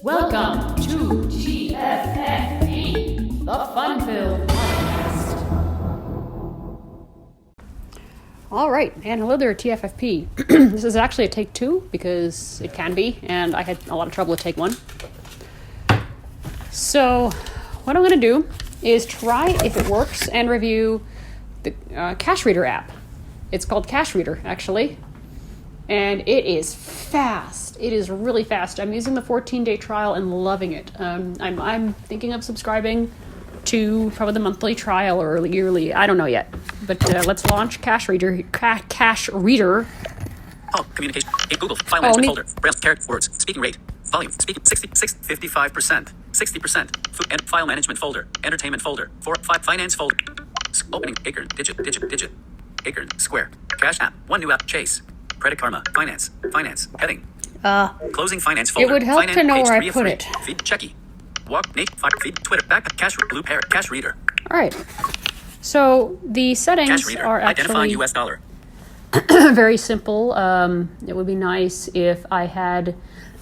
Welcome to TFFP, the Fun-Filled Podcast. All right, and hello there, TFFP. This is actually a take two because it can be, and I had a lot of trouble with take one. So, what I'm going to do is try if it works and review the Cash Reader app. It's called Cash Reader, actually. And it is fast. It is really fast. I'm using the 14-day trial and loving it. I'm thinking of subscribing to probably the monthly trial or yearly. I don't know yet. But let's launch Cash Reader. Cash Reader. Oh, communication. In Google. File management folder. Braille, character, words. Speaking rate. Volume. Speaking 66, 55%. 60%. Food and file management folder. Entertainment folder. 4, 5. Finance folder. Opening. Acre. Digit. Acre. Square. Cash app. One new app. Chase. Credit Karma. Finance. Heading. Closing finance folder. It would help finance, to know page where I 3 of put 3. it. Feed Checky. Walk. Nate. Feed Twitter. Back. Cash. Blue Parrot. Cash Reader. All right. So the settings Cash Reader. are Identifying actually US dollar. very simple. It would be nice if I had...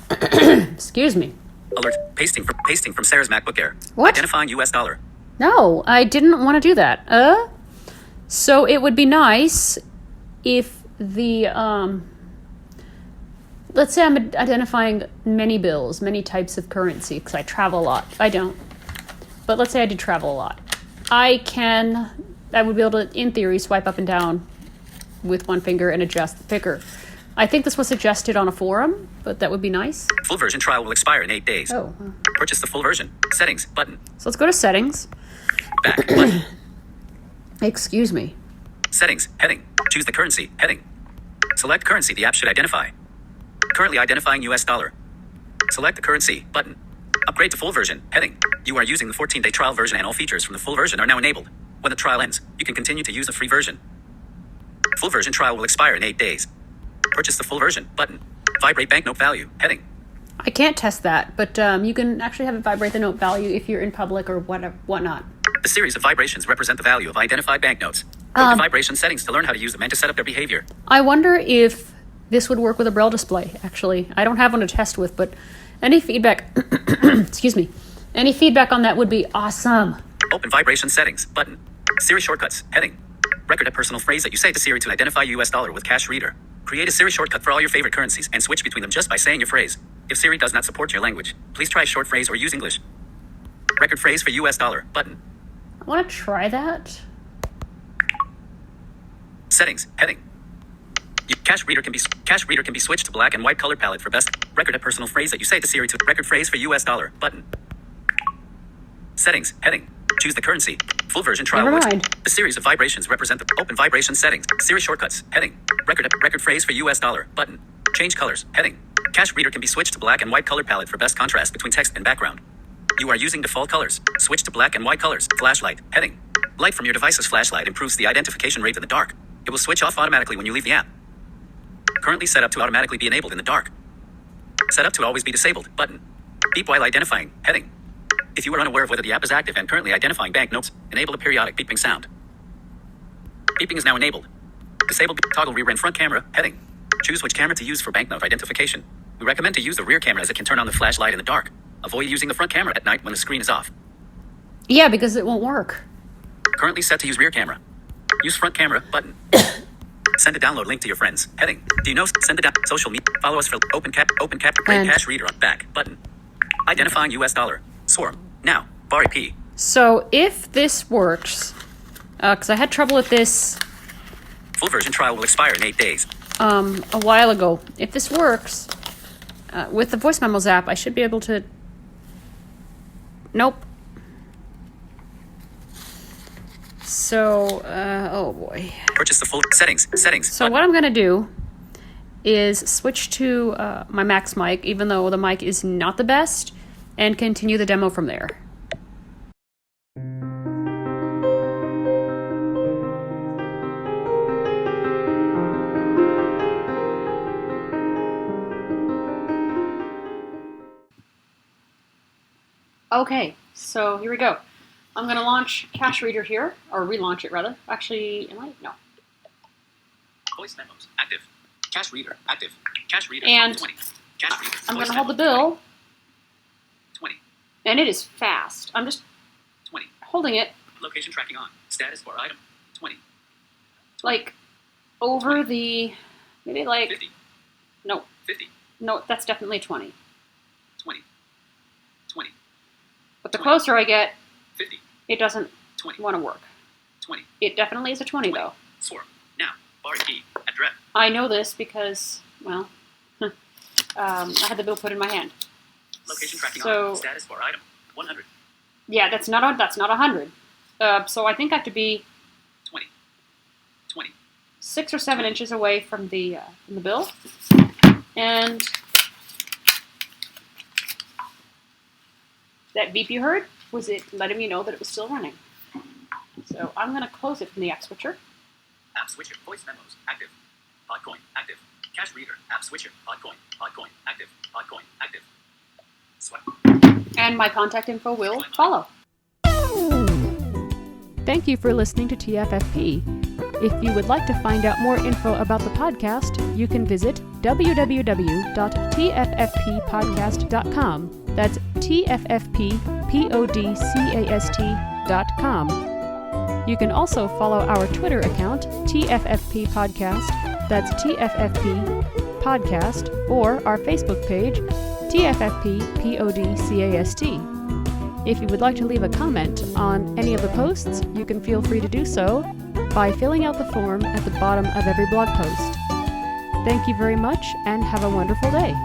Excuse me. Alert. Pasting from Sarah's MacBook Air. What? Identifying US dollar. No, I didn't want to do that. So it would be nice if the, let's say I'm identifying many bills, many types of currency, because I travel a lot. I don't. But let's say I did travel a lot. I would be able to, in theory, swipe up and down with one finger and adjust the picker. I think this was suggested on a forum, but that would be nice. Full version trial will expire in 8 days. Oh. Purchase the full version. Settings. Button. So let's go to settings. Back. Button. Excuse me. Settings. Heading. Choose the currency. Heading. Select currency the app should identify. Currently identifying US dollar. Select the currency. Button. Upgrade to full version. Heading. You are using the 14-day trial version and all features from the full version are now enabled. When the trial ends, you can continue to use the free version. Full version trial will expire in 8 days. Purchase the full version. Button. Vibrate banknote value. Heading. I can't test that, but you can actually have it vibrate the note value if you're in public or whatnot. The series of vibrations represent the value of identified banknotes. Go to vibration settings to learn how to use them and to set up their behavior. I wonder if this would work with a Braille display, actually. I don't have one to test with, but any feedback, excuse me, any feedback on that would be awesome. Open vibration settings. Button. Siri shortcuts. Heading. Record a personal phrase that you say to Siri to identify US dollar with Cash Reader. Create a Siri shortcut for all your favorite currencies and switch between them just by saying your phrase. If Siri does not support your language, please try short phrase or use English. Record phrase for US dollar. Button. I want to try that. Settings. Heading. Cash Reader can be switched to black and white color palette for best. Record a personal phrase that you say to Siri to record phrase for US dollar. Button. Settings. Heading. Choose the currency. Full version trial. Never mind. The series of vibrations represent the open vibration settings. Siri shortcuts. Heading. Record phrase for US dollar. Button. Change colors. Heading. Cash Reader can be switched to black and white color palette for best contrast between text and background. You are using default colors. Switch to black and white colors. Flashlight. Heading. Light from your device's flashlight improves the identification rate in the dark. It will switch off automatically when you leave the app. Currently set up to automatically be enabled in the dark. Set up to always be disabled. Button. Beep while identifying. Heading. If you are unaware of whether the app is active and currently identifying banknotes, enable a periodic beeping sound. Beeping is now enabled. Disable toggle rear and front camera. Heading. Choose which camera to use for banknote identification. We recommend to use the rear camera as it can turn on the flashlight in the dark. Avoid using the front camera at night when the screen is off. Yeah, because it won't work. Currently set to use rear camera. Use front camera. Button. Send a download link to your friends. Heading. Do you know? Send it down. Social media. Follow us for open cap. Create Cash Reader on back. Button. Identifying US dollar. Swarm. Now. Bar AP. So if this works, because I had trouble with this Full version trial will expire in 8 days. a while ago. If this works, with the Voice Memos app, I should be able to... Nope. So, oh boy. Purchase the full settings. So button. what I'm going to do is switch to my Mac's mic, even though the mic is not the best, and continue the demo from there. Okay, so here we go. I'm going to launch Cash Reader here, or relaunch it rather. Actually, am I? No. Voice memos active. Cash Reader active. Cash Reader And 20. Cash Reader. I'm going Voice to hold the memo, bill And it is fast. I'm just 20. holding it Location tracking on. Status bar item. 20. like over the, maybe like, 50. no, 50. no, that's definitely 20. 20. 20. But the 20. closer I get, 50. it doesn't 20. want to work. 20. It definitely is a 20 though. Sort. Now. Bar key. Address. I know this because, well, I had the bill put in my hand. Location tracking So, on. Status bar item. 100. yeah, that's not 100. So I think I have to be 20. 20. 6 or 7 inches away from the bill, and that beep you heard was it letting me know that it was still running. So I'm going to close it from the app switcher. App switcher. Voice memos. Active. Podcoin. Active. Cash reader. App switcher. Podcoin. Podcoin. Active. Podcoin. Active. Swipe. And my contact info will follow. Thank you for listening to TFFP. If you would like to find out more info about the podcast, you can visit www.tffppodcast.com. That's tffppodcast.com. You can also follow our Twitter account, TFFP Podcast, that's TFFP Podcast, or our Facebook page, TFFP PODCAST. If you would like to leave a comment on any of the posts, you can feel free to do so by filling out the form at the bottom of every blog post. Thank you very much and have a wonderful day.